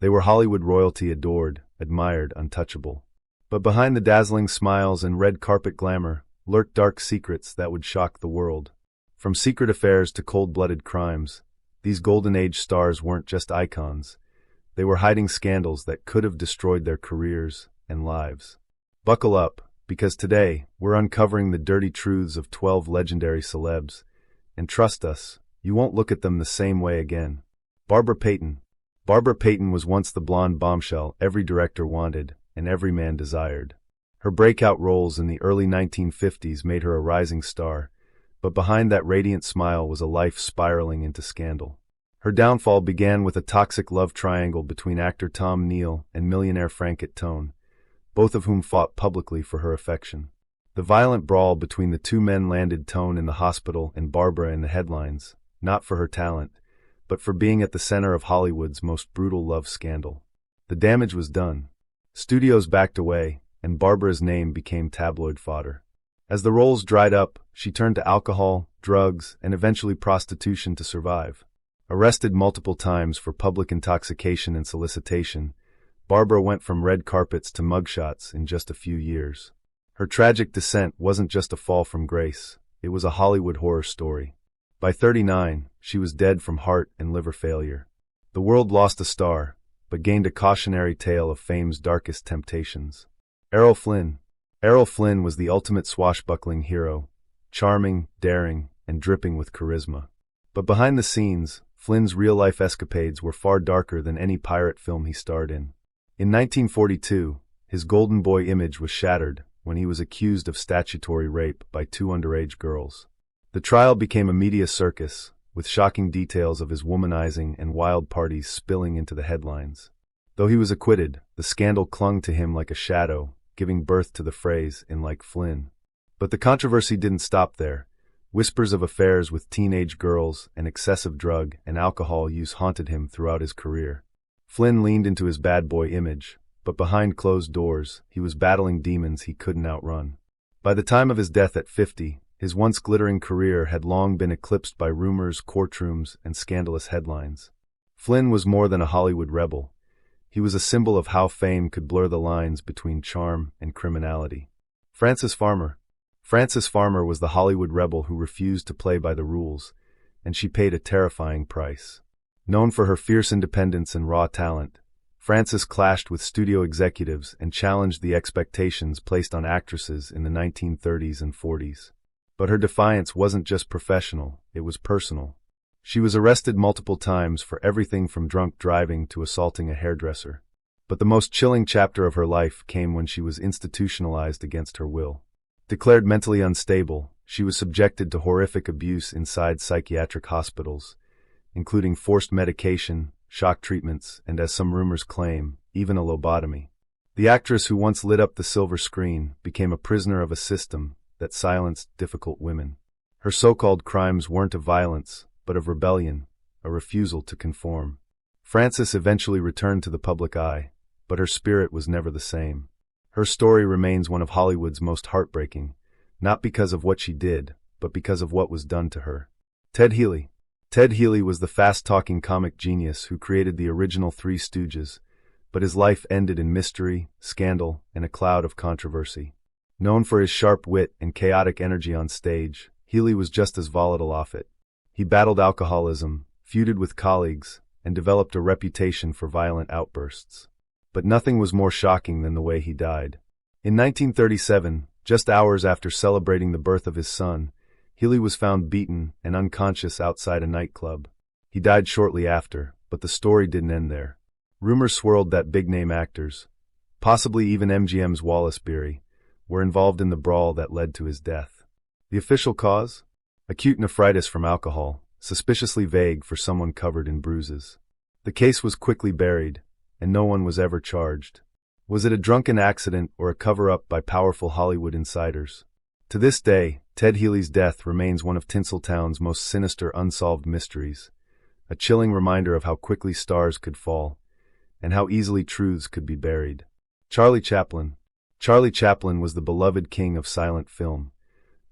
They were Hollywood royalty, adored, admired, untouchable. But behind the dazzling smiles and red carpet glamour lurked dark secrets that would shock the world. From secret affairs to cold-blooded crimes, these Golden Age stars weren't just icons. They were hiding scandals that could have destroyed their careers and lives. Buckle up, because today we're uncovering the dirty truths of 12 legendary celebs. And trust us, you won't look at them the same way again. Barbara Payton. Barbara Payton was once the blonde bombshell every director wanted and every man desired. Her breakout roles in the early 1950s made her a rising star, but behind that radiant smile was a life spiraling into scandal. Her downfall began with a toxic love triangle between actor Tom Neal and millionaire Frank Tone, both of whom fought publicly for her affection. The violent brawl between the two men landed Tone in the hospital and Barbara in the headlines, not for her talent, but for being at the center of Hollywood's most brutal love scandal. The damage was done. Studios backed away, and Barbara's name became tabloid fodder. As the roles dried up, she turned to alcohol, drugs, and eventually prostitution to survive. Arrested multiple times for public intoxication and solicitation, Barbara went from red carpets to mugshots in just a few years. Her tragic descent wasn't just a fall from grace, it was a Hollywood horror story. By 39, she was dead from heart and liver failure. The world lost a star, but gained a cautionary tale of fame's darkest temptations. Errol Flynn. Errol Flynn was the ultimate swashbuckling hero, charming, daring, and dripping with charisma. But behind the scenes, Flynn's real-life escapades were far darker than any pirate film he starred in. In 1942, his golden boy image was shattered when he was accused of statutory rape by two underage girls. The trial became a media circus, with shocking details of his womanizing and wild parties spilling into the headlines. Though he was acquitted, the scandal clung to him like a shadow, giving birth to the phrase, "in like Flynn." But the controversy didn't stop there. Whispers of affairs with teenage girls and excessive drug and alcohol use haunted him throughout his career. Flynn leaned into his bad boy image, but behind closed doors, he was battling demons he couldn't outrun. By the time of his death at 50, his once glittering career had long been eclipsed by rumors, courtrooms, and scandalous headlines. Flynn was more than a Hollywood rebel. He was a symbol of how fame could blur the lines between charm and criminality. Frances Farmer. Frances Farmer was the Hollywood rebel who refused to play by the rules, and she paid a terrifying price. Known for her fierce independence and raw talent, Frances clashed with studio executives and challenged the expectations placed on actresses in the 1930s and 40s. But her defiance wasn't just professional, it was personal. She was arrested multiple times for everything from drunk driving to assaulting a hairdresser. But the most chilling chapter of her life came when she was institutionalized against her will. Declared mentally unstable, she was subjected to horrific abuse inside psychiatric hospitals, including forced medication, shock treatments, and, as some rumors claim, even a lobotomy. The actress who once lit up the silver screen became a prisoner of a system that silenced difficult women. Her so-called crimes weren't of violence, but of rebellion, a refusal to conform. Frances eventually returned to the public eye, but her spirit was never the same. Her story remains one of Hollywood's most heartbreaking, not because of what she did, but because of what was done to her. Ted Healey. Ted Healey was the fast-talking comic genius who created the original Three Stooges, but his life ended in mystery, scandal, and a cloud of controversy. Known for his sharp wit and chaotic energy on stage, Healey was just as volatile off it. He battled alcoholism, feuded with colleagues, and developed a reputation for violent outbursts. But nothing was more shocking than the way he died. In 1937, just hours after celebrating the birth of his son, Healey was found beaten and unconscious outside a nightclub. He died shortly after, but the story didn't end there. Rumors swirled that big-name actors, possibly even MGM's Wallace Berry, were involved in the brawl that led to his death. The official cause? Acute nephritis from alcohol, suspiciously vague for someone covered in bruises. The case was quickly buried, and no one was ever charged. Was it a drunken accident or a cover-up by powerful Hollywood insiders? To this day, Ted Healey's death remains one of Tinseltown's most sinister unsolved mysteries, a chilling reminder of how quickly stars could fall, and how easily truths could be buried. Charlie Chaplan. Charlie Chaplan was the beloved king of silent film,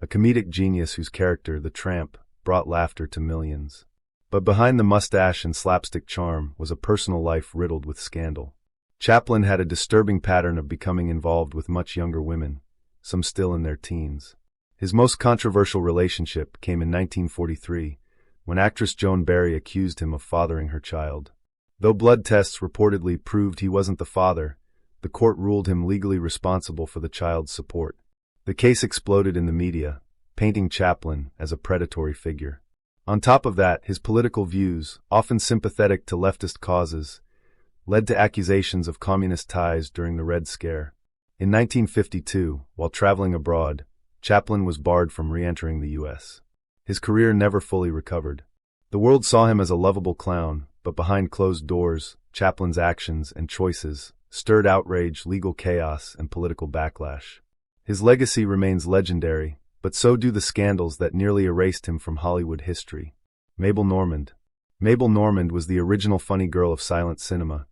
a comedic genius whose character, the Tramp, brought laughter to millions. But behind the mustache and slapstick charm was a personal life riddled with scandal. Chaplan had a disturbing pattern of becoming involved with much younger women, some still in their teens. His most controversial relationship came in 1943, when actress Joan Barry accused him of fathering her child. Though blood tests reportedly proved he wasn't the father, the court ruled him legally responsible for the child's support. The case exploded in the media, painting Chaplan as a predatory figure. On top of that, his political views, often sympathetic to leftist causes, led to accusations of communist ties during the Red Scare. In 1952, while traveling abroad, Chaplan was barred from re-entering the U.S. His career never fully recovered. The world saw him as a lovable clown, but behind closed doors, Chaplan's actions and choices stirred outrage, legal chaos, and political backlash. His legacy remains legendary, but so do the scandals that nearly erased him from Hollywood history. Mabel Normand. Mabel Normand was the original funny girl of silent cinema,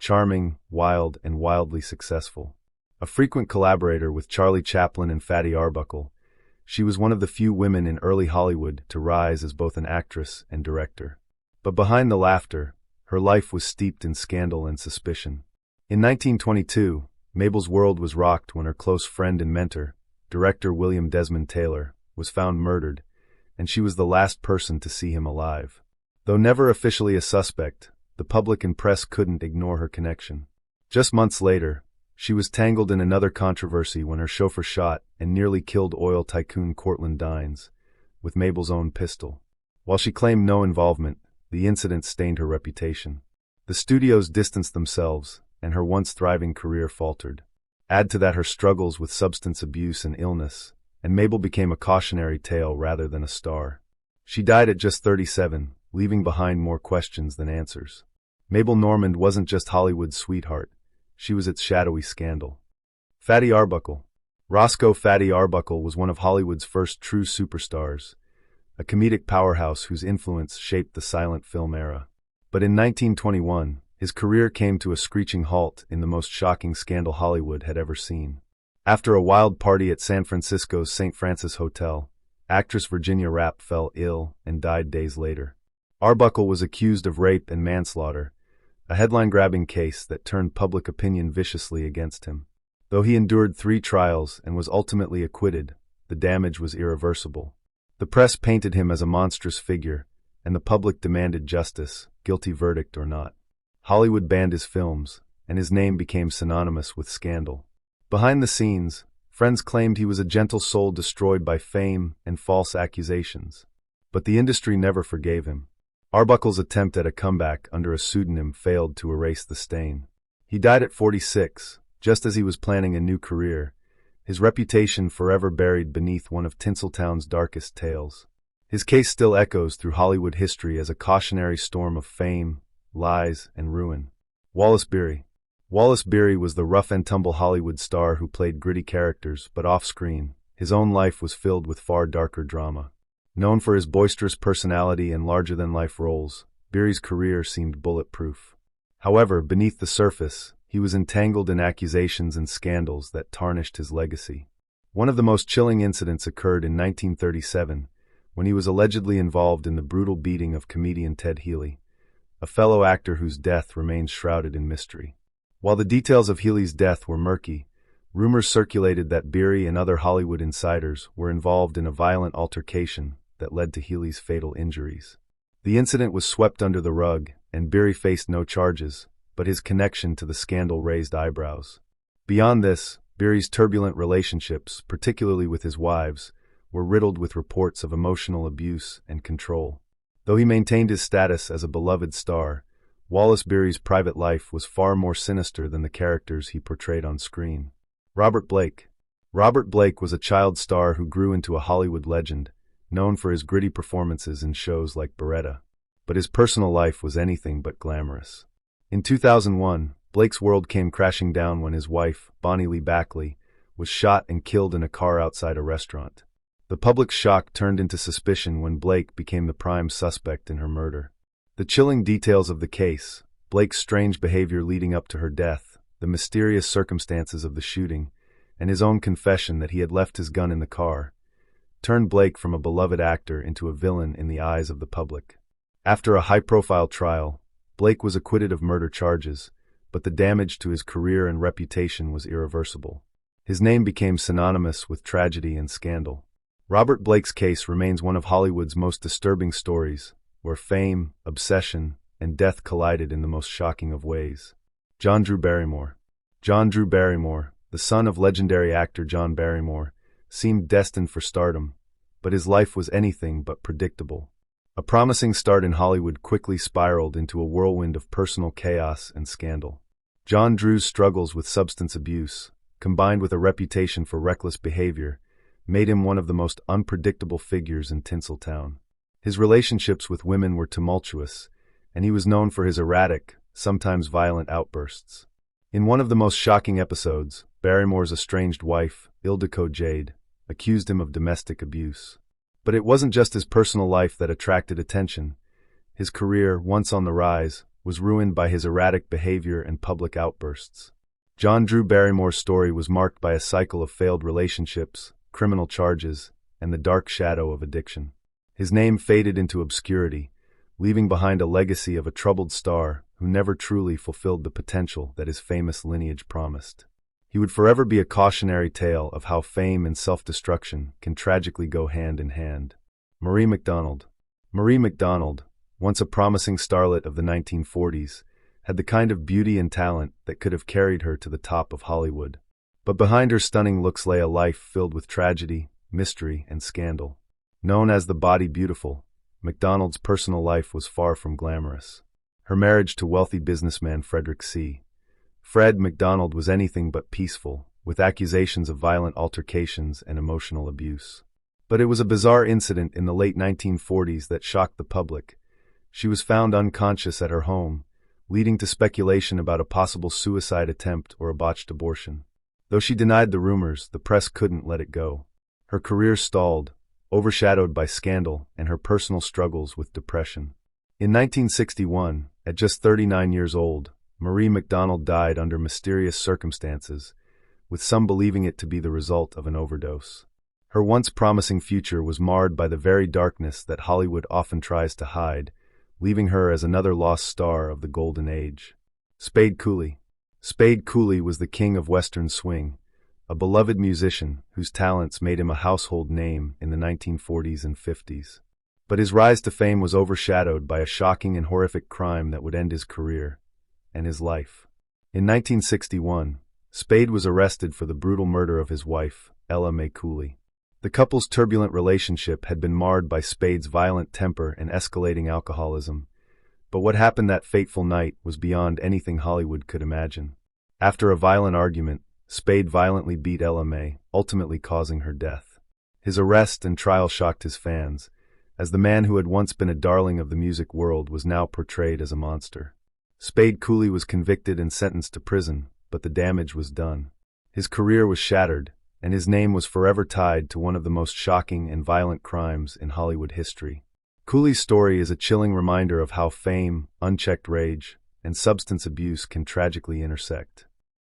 charming, wild, and wildly successful. A frequent collaborator with Charlie Chaplin and Fatty Arbuckle, she was one of the few women in early Hollywood to rise as both an actress and director. But behind the laughter, her life was steeped in scandal and suspicion. In 1922, Mabel's world was rocked when her close friend and mentor, director William Desmond Taylor, was found murdered, and she was the last person to see him alive. Though never officially a suspect, the public and press couldn't ignore her connection. Just months later, she was tangled in another controversy when her chauffeur shot and nearly killed oil tycoon Cortlandt Dines with Mabel's own pistol. While she claimed no involvement, the incident stained her reputation. The studios distanced themselves, and her once thriving career faltered. Add to that her struggles with substance abuse and illness, and Mabel became a cautionary tale rather than a star. She died at just 37, leaving behind more questions than answers. Mabel Normand wasn't just Hollywood's sweetheart, she was its shadowy scandal. Fatty Arbuckle. Roscoe Fatty Arbuckle was one of Hollywood's first true superstars, a comedic powerhouse whose influence shaped the silent film era. But in 1921, his career came to a screeching halt in the most shocking scandal Hollywood had ever seen. After a wild party at San Francisco's St. Francis Hotel, actress Virginia Rappe fell ill and died days later. Arbuckle was accused of rape and manslaughter, a headline-grabbing case that turned public opinion viciously against him. Though he endured 3 trials and was ultimately acquitted, the damage was irreversible. The press painted him as a monstrous figure, and the public demanded justice, guilty verdict or not. Hollywood banned his films, and his name became synonymous with scandal. Behind the scenes, friends claimed he was a gentle soul destroyed by fame and false accusations. But the industry never forgave him. Arbuckle's attempt at a comeback under a pseudonym failed to erase the stain. He died at 46, just as he was planning a new career, his reputation forever buried beneath one of Tinseltown's darkest tales. His case still echoes through Hollywood history as a cautionary storm of fame, lies, and ruin. Wallace Berry. Wallace Berry was the rough-and-tumble Hollywood star who played gritty characters, but off-screen, his own life was filled with far darker drama. Known for his boisterous personality and larger-than-life roles, Berry's career seemed bulletproof. However, beneath the surface, he was entangled in accusations and scandals that tarnished his legacy. One of the most chilling incidents occurred in 1937, when he was allegedly involved in the brutal beating of comedian Ted Healey, a fellow actor whose death remains shrouded in mystery. While the details of Healey's death were murky, rumors circulated that Berry and other Hollywood insiders were involved in a violent altercation that led to Healey's fatal injuries. The incident was swept under the rug, and Berry faced no charges, but his connection to the scandal raised eyebrows. Beyond this, Berry's turbulent relationships, particularly with his wives, were riddled with reports of emotional abuse and control. Though he maintained his status as a beloved star, Wallace Berry's private life was far more sinister than the characters he portrayed on screen. Robert Blake. Robert Blake was a child star who grew into a Hollywood legend, known for his gritty performances in shows like Beretta. But his personal life was anything but glamorous. In 2001, Blake's world came crashing down when his wife, Bonnie Lee Backley, was shot and killed in a car outside a restaurant. The public's shock turned into suspicion when Blake became the prime suspect in her murder. The chilling details of the case, Blake's strange behavior leading up to her death, the mysterious circumstances of the shooting, and his own confession that he had left his gun in the car, turned Blake from a beloved actor into a villain in the eyes of the public. After a high-profile trial, Blake was acquitted of murder charges, but the damage to his career and reputation was irreversible. His name became synonymous with tragedy and scandal. Robert Blake's case remains one of Hollywood's most disturbing stories, where fame, obsession, and death collided in the most shocking of ways. John Drew Barrymore. John Drew Barrymore, the son of legendary actor John Barrymore, seemed destined for stardom, but his life was anything but predictable. A promising start in Hollywood quickly spiraled into a whirlwind of personal chaos and scandal. John Drew's struggles with substance abuse, combined with a reputation for reckless behavior, made him one of the most unpredictable figures in Tinseltown. His relationships with women were tumultuous, and he was known for his erratic, sometimes violent outbursts. In one of the most shocking episodes, Barrymore's estranged wife, Ildiko Jade, accused him of domestic abuse. But it wasn't just his personal life that attracted attention. His career, once on the rise, was ruined by his erratic behavior and public outbursts. John Drew Barrymore's story was marked by a cycle of failed relationships, criminal charges, and the dark shadow of addiction. His name faded into obscurity, leaving behind a legacy of a troubled star who never truly fulfilled the potential that his famous lineage promised. He would forever be a cautionary tale of how fame and self-destruction can tragically go hand in hand. Marie Macdonald. Marie Macdonald, once a promising starlet of the 1940s, had the kind of beauty and talent that could have carried her to the top of Hollywood. But behind her stunning looks lay a life filled with tragedy, mystery, and scandal. Known as the Body Beautiful, Macdonald's personal life was far from glamorous. Her marriage to wealthy businessman Frederick C. Fred Macdonald was anything but peaceful, with accusations of violent altercations and emotional abuse. But it was a bizarre incident in the late 1940s that shocked the public. She was found unconscious at her home, leading to speculation about a possible suicide attempt or a botched abortion. Though she denied the rumors, the press couldn't let it go. Her career stalled, overshadowed by scandal and her personal struggles with depression. In 1961, at just 39 years old, Marie Macdonald died under mysterious circumstances, with some believing it to be the result of an overdose. Her once promising future was marred by the very darkness that Hollywood often tries to hide, leaving her as another lost star of the golden age. Spade Kulie. Spade Kulie was the king of Western swing, a beloved musician whose talents made him a household name in the 1940s and 50s. But his rise to fame was overshadowed by a shocking and horrific crime that would end his career and his life. In 1961, Spade was arrested for the brutal murder of his wife, Ella Mae Cooley. The couple's turbulent relationship had been marred by Spade's violent temper and escalating alcoholism, but what happened that fateful night was beyond anything Hollywood could imagine. After a violent argument, Spade violently beat Ella Mae, ultimately causing her death. His arrest and trial shocked his fans, as the man who had once been a darling of the music world was now portrayed as a monster. Spade Kulie was convicted and sentenced to prison, but the damage was done. His career was shattered, and his name was forever tied to one of the most shocking and violent crimes in Hollywood history. Kulie's story is a chilling reminder of how fame, unchecked rage, and substance abuse can tragically intersect.